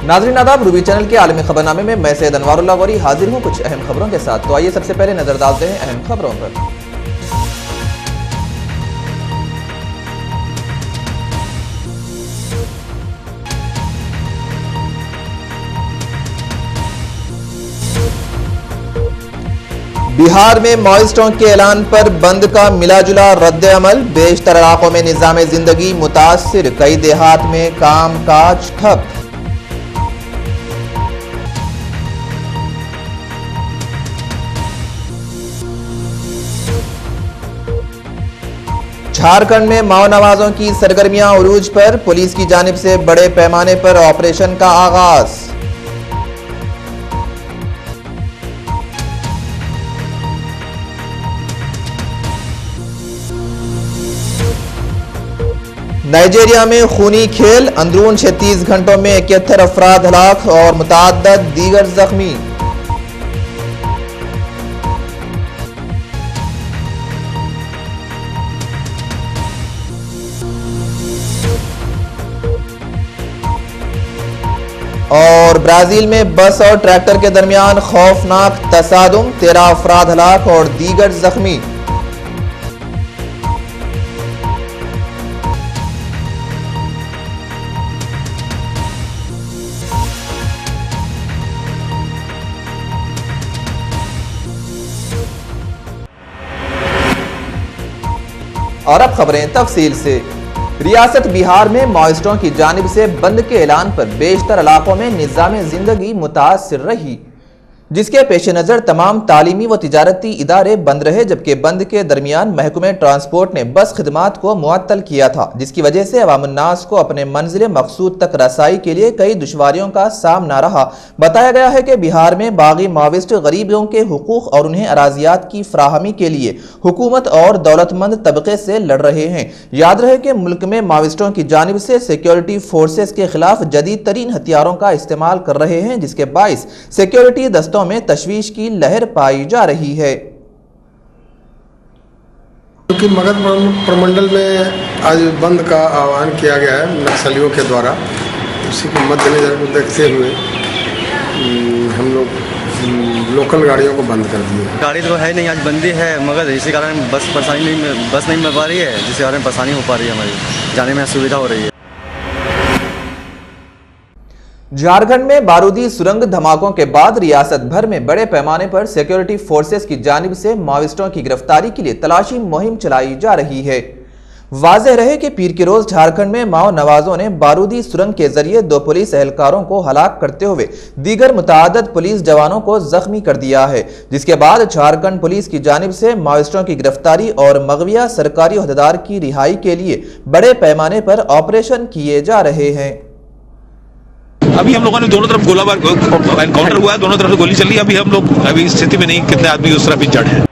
नाज़रीन आदाब, Ruby channel के आलमी खबरनामे में मैं सैयद अनवारुल्लाह गौरी हाजिर हूँ कुछ अहम खबरों के साथ। तो आइए सबसे पहले नजर डालते हैं अहम खबरों पर। बिहार में माओइस्टों के ऐलान पर बंद का मिला जुला रद्द अमल। बेशतर इलाकों में निजाम जिंदगी मुतासिर, कई देहात में काम काज ठप। झारखंड में माओ नवाजों की सरगर्मियां उरूज पर, पुलिस की जानिब से बड़े पैमाने पर ऑपरेशन का आगाज। नाइजीरिया में खूनी खेल, अंदरून 36 घंटों में 71 अफराद हलाक और मुतअद्दिद दीगर जख्मी। और ब्राजील में बस और ट्रैक्टर के दरमियान खौफनाक तसादुम, 13 अफराद हलाक और दीगर जख्मी। और अब खबरें तफसील से। रियासत बिहार में माओइस्टों की जानिब से बंद के ऐलान पर बेशतर इलाकों में निजाम जिंदगी मुतासिर रही, जिसके पेश नज़र तमाम तालीमी व तिजारती इदारे बंद रहे, जबकि बंद के दरमियान महकमे ट्रांसपोर्ट ने बस खिदमात को मुअत्तल किया था, जिसकी वजह से अवामुन्नास को अपने मंजिल मकसूद तक रसाई के लिए कई दुश्वारियों का सामना रहा। बताया गया है कि बिहार में बागी माओइस्ट गरीबों के हुकूक और उन्हें अराजियात की फ्राहमी के लिए हुकूमत और दौलतमंद तबके से लड़ रहे हैं। याद रहे कि मुल्क में माओइस्टों की जानिब से सिक्योरिटी फोर्सेस के खिलाफ जदीद तरीन हथियारों का इस्तेमाल कर रहे हैं, जिसके बाइस सिक्योरिटी दस्तों में तशवीश की लहर पाई जा रही है। क्योंकि मगध प्रमंडल में आज बंद का आह्वान किया गया है नक्सलियों के द्वारा, उसी के मद्देनजर को देखते हुए हम लोग लोकल गाड़ियों को बंद कर दिए। गाड़ी तो है नहीं, आज बंदी है मगध, इसी कारण बस नहीं मिल पा रही है, जिसके कारण परेशानी हो पा रही है, हमारी जाने में असुविधा हो रही है। झारखंड में बारूदी सुरंग धमाकों के बाद रियासत भर में बड़े पैमाने पर सिक्योरिटी फोर्सेस की जानिब से माओइस्टों की गिरफ्तारी के लिए तलाशी मुहिम चलाई जा रही है। वाज़ेह रहे कि पीर के रोज झारखंड में माओ नवाजों ने बारूदी सुरंग के जरिए 2 पुलिस एहलकारों को हलाक करते हुए दीगर मुतअद्दिद पुलिस जवानों को जख्मी कर दिया है, जिसके बाद झारखंड पुलिस की जानिब से माओइस्टों की गिरफ्तारी और मगविया सरकारी ओहदेदार की रिहाई के लिए बड़े पैमाने पर ऑपरेशन किए जा रहे हैं। अभी हम लोगों ने दोनों तरफ गोलाबार एनकाउंटर हुआ है, दोनों तरफ से गोली चली। अभी हम लोग अभी स्थिति में नहीं कितने आदमी उस तरफ जड़ है।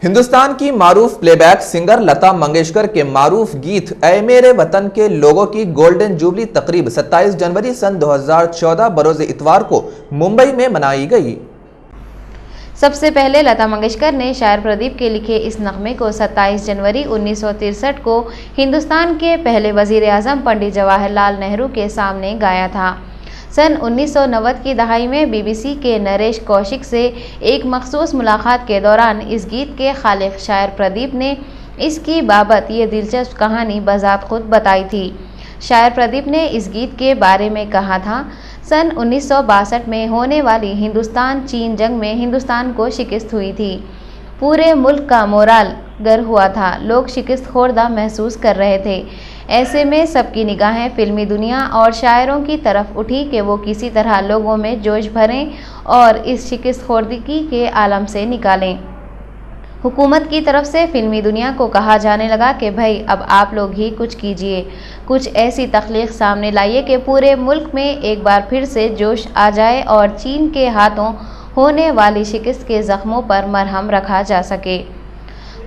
हिंदुस्तान की मारूफ प्लेबैक सिंगर लता मंगेशकर के मारूफ गीत ऐ मेरे वतन के लोगों की गोल्डन जुबली तकरीब 27 जनवरी सन 2014 बरोज इतवार को मुंबई में मनाई गई। सबसे पहले लता मंगेशकर ने शायर प्रदीप के लिखे इस नगमे को 27 जनवरी 1963 को हिंदुस्तान के पहले वजीर आज़म पंडित जवाहरलाल नेहरू के सामने गाया था। सन 1990 की दहाई में बीबीसी के नरेश कौशिक से एक मखसूस मुलाकात के दौरान इस गीत के खालिक शायर प्रदीप ने इसकी बाबत ये दिलचस्प कहानी बजात खुद बताई थी। शायर प्रदीप ने इस गीत के बारे में कहा था, सन 1962 में होने वाली हिंदुस्तान चीन जंग में हिंदुस्तान को शिकस्त हुई थी। पूरे मुल्क का मोराल गर हुआ था, लोग शिकस्त खोर्दा महसूस कर रहे थे। ऐसे में सबकी निगाहें फिल्मी दुनिया और शायरों की तरफ उठी कि वो किसी तरह लोगों में जोश भरें और इस शिकस्त खोर्दगी के आलम से निकालें। हुकूमत की तरफ से फिल्मी दुनिया को कहा जाने लगा कि भाई अब आप लोग ही कुछ कीजिए, कुछ ऐसी तख्लीक सामने लाइए कि पूरे मुल्क में एक बार फिर से जोश आ जाए और चीन के हाथों होने वाली शिकस्त के ज़ख्मों पर मरहम रखा जा सके।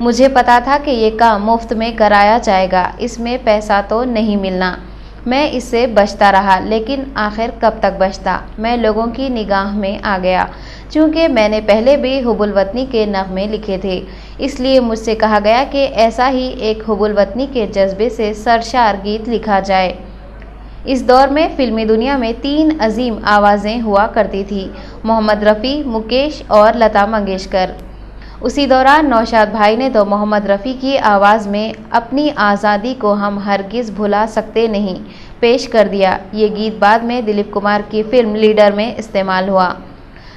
मुझे पता था कि ये काम मुफ्त में कराया जाएगा, इसमें पैसा तो नहीं मिलना। मैं इससे बचता रहा, लेकिन आखिर कब तक बचता, मैं लोगों की निगाह में आ गया। चूँकि मैंने पहले भी हुबुल वतनी के नगमे लिखे थे, इसलिए मुझसे कहा गया कि ऐसा ही एक हुबुल वतनी के जज्बे से सरशार गीत लिखा जाए। इस दौर में फिल्मी दुनिया में 3 अजीम आवाज़ें हुआ करती थी, मोहम्मद रफ़ी, मुकेश और लता मंगेशकर। उसी दौरान नौशाद भाई ने तो मोहम्मद रफ़ी की आवाज़ में अपनी आज़ादी को हम हरगिज़ भुला सकते नहीं पेश कर दिया। ये गीत बाद में दिलीप कुमार की फिल्म लीडर में इस्तेमाल हुआ।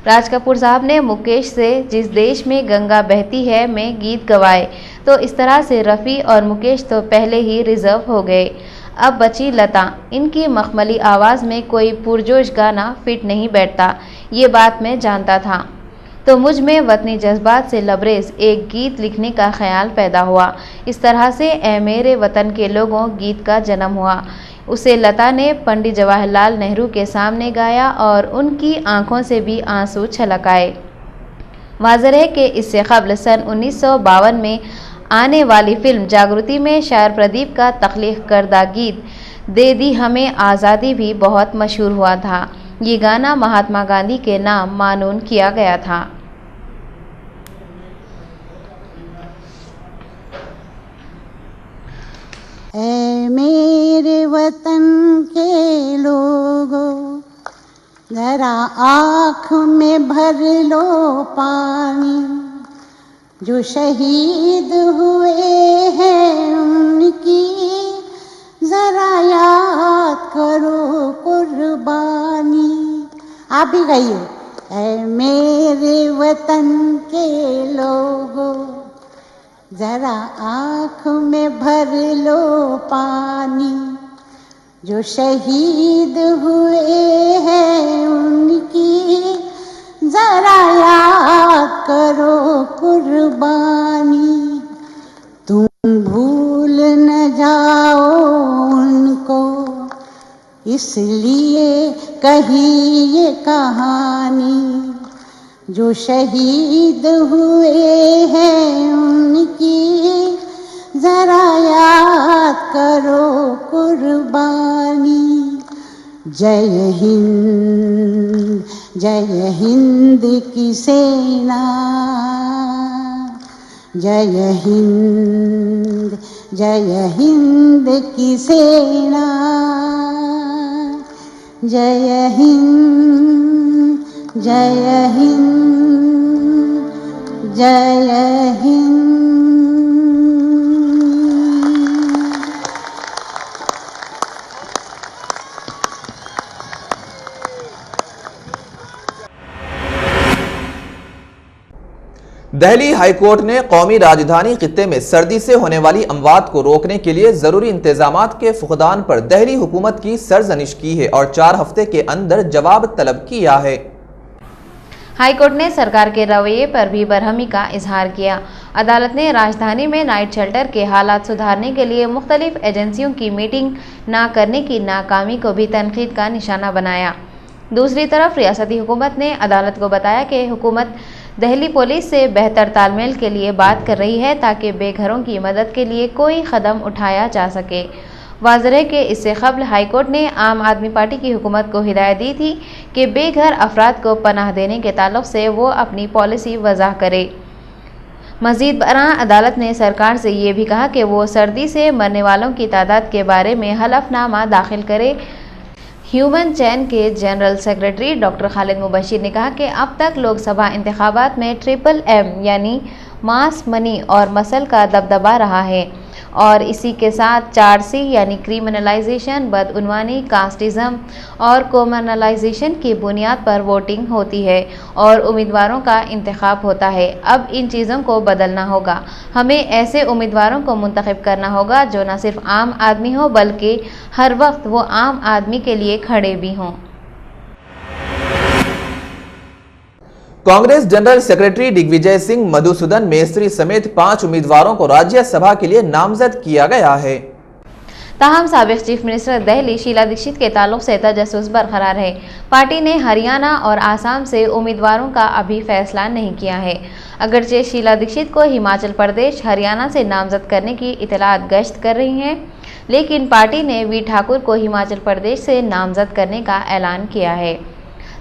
राज कपूर साहब ने मुकेश से जिस देश में गंगा बहती है में गीत गवाए, तो इस तरह से रफ़ी और मुकेश तो पहले ही रिजर्व हो गए। अब बची लता। इनकी मखमली आवाज़ में कोई पुरजोश गाना फिट नहीं बैठता, ये बात मैं जानता था। तो मुझ में वतनी जज्बात से लबरेज एक गीत लिखने का ख्याल पैदा हुआ। इस तरह से ए मेरे वतन के लोगों गीत का जन्म हुआ। उसे लता ने पंडित जवाहरलाल नेहरू के सामने गाया और उनकी आंखों से भी आंसू छलक आए। वाज़ेह है कि इससे क़ब्ल सन 1952 में आने वाली फिल्म जागृति में शायर प्रदीप का तख्लीक़ करदा गीत दे दी हमें आज़ादी भी बहुत मशहूर हुआ था। ये गाना महात्मा गांधी के नाम मानून किया गया था। ऐ मेरे वतन के लोगों, जरा आँख में भर लो पानी, जो शहीद हुए हैं उनकी जरा याद करो कुर्बानी। आप भी गाइए। ऐ मेरे वतन के लोगों, जरा आँख में भर लो पानी, जो शहीद हुए हैं उनकी जरा याद करो कुर्बानी। तुम भूल न जाओ उनको, इसलिए कही ये कहानी, जो शहीद हुए हैं उनकी जरा याद करो कुर्बानी। जय हिंद की सेना, जय हिंद की सेना, जय हिंद, जय हिंद, जय हिंद। दिल्ली हाईकोर्ट ने कौमी राजधानी खित्ते में सर्दी से होने वाली अमवात को रोकने के लिए जरूरी इंतजामात के फुकदान पर दिल्ली हुकूमत की सरजनिश की है और 4 हफ्ते के अंदर जवाब तलब किया है। हाईकोर्ट ने सरकार के रवैये पर भी बरहमी का इजहार किया। अदालत ने राजधानी में नाइट शेल्टर के हालात सुधारने के लिए मुख्तलिफ एजेंसियों की मीटिंग न करने की नाकामी को भी तनकीद का निशाना बनाया। दूसरी तरफ रियासती हुकूमत ने अदालत को बताया कि हुकूमत दिल्ली पुलिस से बेहतर तालमेल के लिए बात कर रही है ताकि बेघरों की मदद के लिए कोई कदम उठाया जा सके। वाज़ेह है कि इससे क़ब्ल हाईकोर्ट ने आम आदमी पार्टी की हुकूमत को हिदायत दी थी कि बेघर अफराद को पनाह देने के ताल्लुक़ से वो अपनी पॉलिसी वज़ाह करे। मज़ीद बरां अदालत ने सरकार से ये भी कहा कि वो सर्दी से मरने वालों की तादाद के बारे में हलफनामा दाखिल करे। ह्यूमन चैन के general secretary doctor Khalid Mubashir ने कहा कि अब तक लोकसभा इंतखाबात में MMM यानी मास, मनी और मसल का दबदबा रहा है और इसी के साथ 4C यानी क्रिमिनलाइजेशन, बदउनवानी, कास्टिज़म और कॉमनलाइजेशन की बुनियाद पर वोटिंग होती है और उम्मीदवारों का इंतखाब होता है। अब इन चीज़ों को बदलना होगा। हमें ऐसे उम्मीदवारों को मुंतखब करना होगा जो न सिर्फ आम आदमी हो बल्कि हर वक्त वो आम आदमी के लिए खड़े भी हों। कांग्रेस जनरल सेक्रेटरी दिग्विजय सिंह मधुसूदन मेस्त्री समेत 5 उम्मीदवारों को राज्यसभा के लिए नामजद किया गया है। ताहम साबिक़ चीफ मिनिस्टर दिल्ली शीला दीक्षित के ताल्लुक से तजस्सुस बरकरार है। पार्टी ने हरियाणा और आसाम से उम्मीदवारों का अभी फैसला नहीं किया है। अगरचे शीला दीक्षित को हिमाचल प्रदेश, हरियाणा से नामजद करने की इतलात गश्त कर रही हैं, लेकिन पार्टी ने वी ठाकुर को हिमाचल प्रदेश से नामजद करने का ऐलान किया है।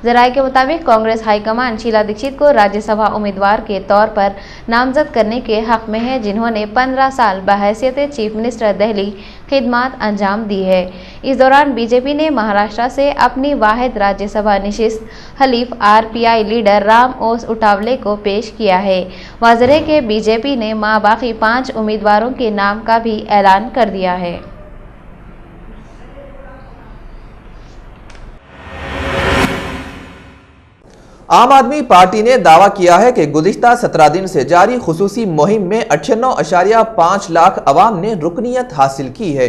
ज़राए के मुताबिक कांग्रेस हाईकमान शीला दीक्षित को राज्यसभा उम्मीदवार के तौर पर नामजद करने के हक़ में है, जिन्होंने 15 साल बहैसियत चीफ मिनिस्टर दिल्ली खिदमत अंजाम दी है। इस दौरान बीजेपी ने महाराष्ट्र से अपनी वाहिद राज्यसभा नशिस्त हलीफ आरपीआई लीडर राम ओस उटावले को पेश किया है। वाज़ेह है कि बीजेपी ने बाकी 5 उम्मीदवारों के नाम का भी ऐलान कर दिया है। आम आदमी पार्टी ने दावा किया है कि गुज़िश्ता 17 दिन से जारी खुसूसी मुहिम में 98.5 लाख अवाम ने रुकनियत हासिल की है।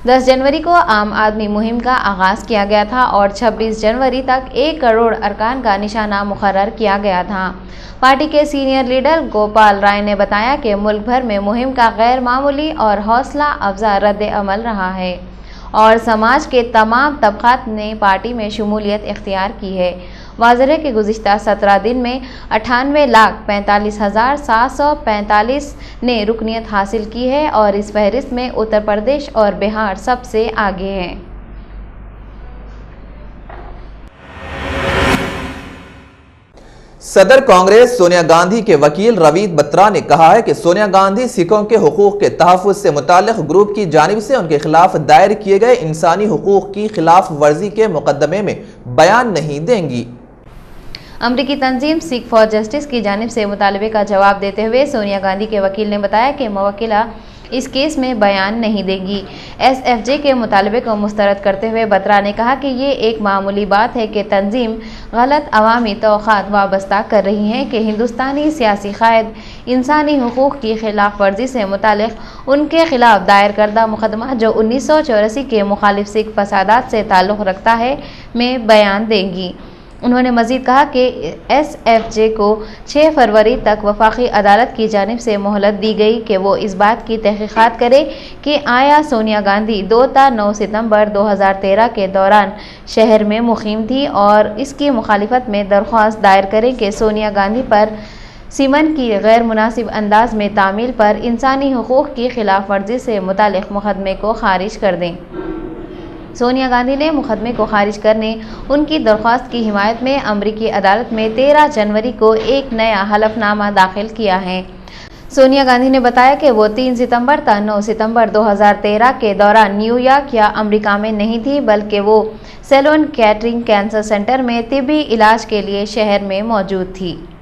10 जनवरी को आम आदमी मुहिम का आगाज़ किया गया था और 26 जनवरी तक 1 करोड़ अरकान का निशाना मुकर्रर किया गया था। पार्टी के सीनियर लीडर गोपाल राय ने बताया कि मुल्क भर में मुहिम का गैर मामूली और हौसला अफजा रद्द अमल रहा है और समाज के तमाम तबक़ात ने पार्टी में शमूलियत इख्तियार की है। वाज़ेह है कि गुज़िश्ता 17 दिन में 98,45,745 ने रुकनियत हासिल की है और इस फहरिस्त में उत्तर प्रदेश और बिहार सबसे आगे हैं। सदर कांग्रेस सोनिया गांधी के वकील रवीद बत्रा ने कहा है कि सोनिया गांधी सिखों के हुकूक के तहफ़्फ़ुज़ से मुताल्लिक़ ग्रुप की जानिब से उनके खिलाफ दायर किए गए इंसानी हुकूक की खिलाफ वर्जी के मुकदमे में बयान नहीं देंगी। अमरीकी तंजीम सिख फॉर जस्टिस की जानिब से मुतालबे का जवाब देते हुए सोनिया गांधी के वकील ने बताया कि मुवक्किला इस केस में बयान नहीं देंगी। SFJ के मुतालबे को मुस्तरद करते हुए बत्रा ने कहा कि ये एक मामूली बात है कि तंजीम गलत अवामी तौक़ात वाबस्ता कर रही हैं कि हिंदुस्तानी सियासी क़ायद इंसानी हुकूक़ की खिलाफ वर्जी से मुताल्लिक़ उनके खिलाफ दायर करदा मुकदमा जो 1984 के मुखालिफ सिख फसादात से ताल्लुक़ रखता है में बयान देंगी। उन्होंने मज़ीद कहा कि SFJ को 6 फरवरी तक वफाकी अदालत की जानिब से मोहलत दी गई कि वो इस बात की तहक़ीक़ात करे कि आया सोनिया गांधी 2 ta 9 सितंबर 2013 के दौरान शहर में मुक़ीम थी और इसकी मुखालिफत में दरख्वास्त दायर करें कि सोनिया गांधी पर सीमन की गैर मुनासिब अंदाज में तामील पर इंसानी हुकूक़ की खिलाफ वर्जी से मुताल्लिक़ मुकदमे को खारिज कर दें। सोनिया गांधी ने मुकदमे को खारिज करने उनकी दरख्वास्त की हिमायत में अमरीकी अदालत में 13 जनवरी को एक नया हलफनामा दाखिल किया है। सोनिया गांधी ने बताया कि वो 3 सितंबर ta 9 सितंबर 2013 के दौरान न्यूयॉर्क या अमेरिका में नहीं थी, बल्कि वो सेलोन कैटरिंग कैंसर सेंटर में तिब्बी इलाज के लिए शहर में मौजूद थी।